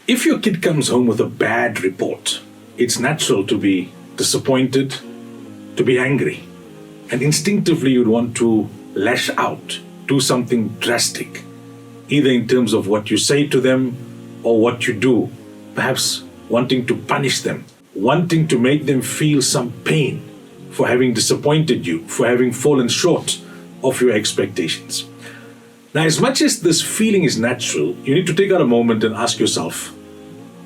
If your kid comes home with a bad report, it's natural to be disappointed, to be angry. And instinctively you'd want to lash out, do something drastic, either in terms of what you say to them or what you do, perhaps wanting to punish them, wanting to make them feel some pain for having disappointed you, for having fallen short of your expectations. Now, as much as this feeling is natural, you need to take out a moment and ask yourself,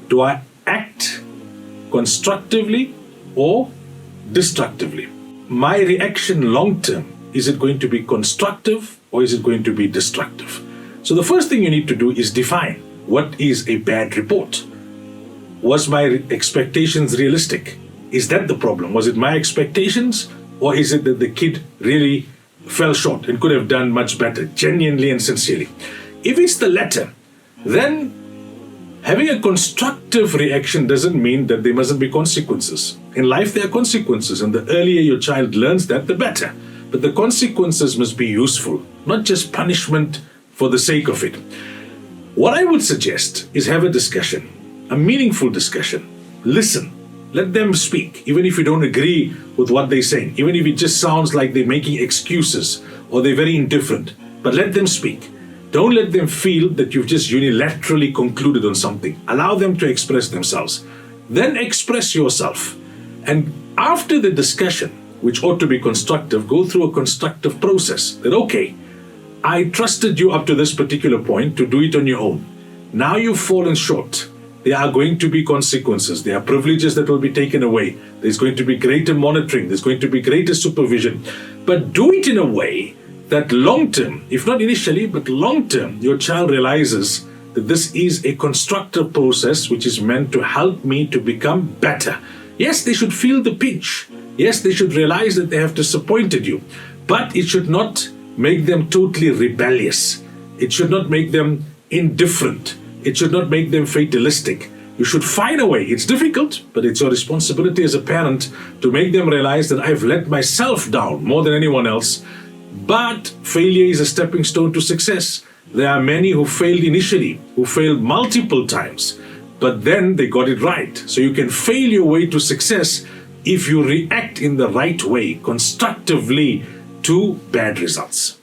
do I act constructively or destructively? My reaction long term, is it going to be constructive or is it going to be destructive? So the first thing you need to do is define what is a bad report. Was my expectations realistic? Is that the problem? Was it my expectations, or is it that the kid really fell short and could have done much better, genuinely and sincerely? If it's the latter, then having a constructive reaction doesn't mean that there mustn't be consequences. In life, there are consequences, and the earlier your child learns that, the better. But the consequences must be useful, not just punishment for the sake of it. What I would suggest is have a discussion, a meaningful discussion. Listen. Let them speak, even if you don't agree with what they're saying, even if it just sounds like they're making excuses or they're very indifferent. But let them speak. Don't let them feel that you've just unilaterally concluded on something. Allow them to express themselves. Then express yourself. And after the discussion, which ought to be constructive, go through a constructive process. That, okay, I trusted you up to this particular point to do it on your own. Now you've fallen short. There are going to be consequences. There are privileges that will be taken away. There's going to be greater monitoring. There's going to be greater supervision. But do it in a way that long term, if not initially, but long term, your child realizes that this is a constructive process which is meant to help me to become better. Yes, they should feel the pinch. Yes, they should realize that they have disappointed you. But it should not make them totally rebellious. It should not make them indifferent. It should not make them fatalistic. You should find a way. It's difficult, but it's your responsibility as a parent to make them realize that I've let myself down more than anyone else. But failure is a stepping stone to success. There are many who failed initially, who failed multiple times, but then they got it right. So you can fail your way to success if you react in the right way, constructively, to bad results.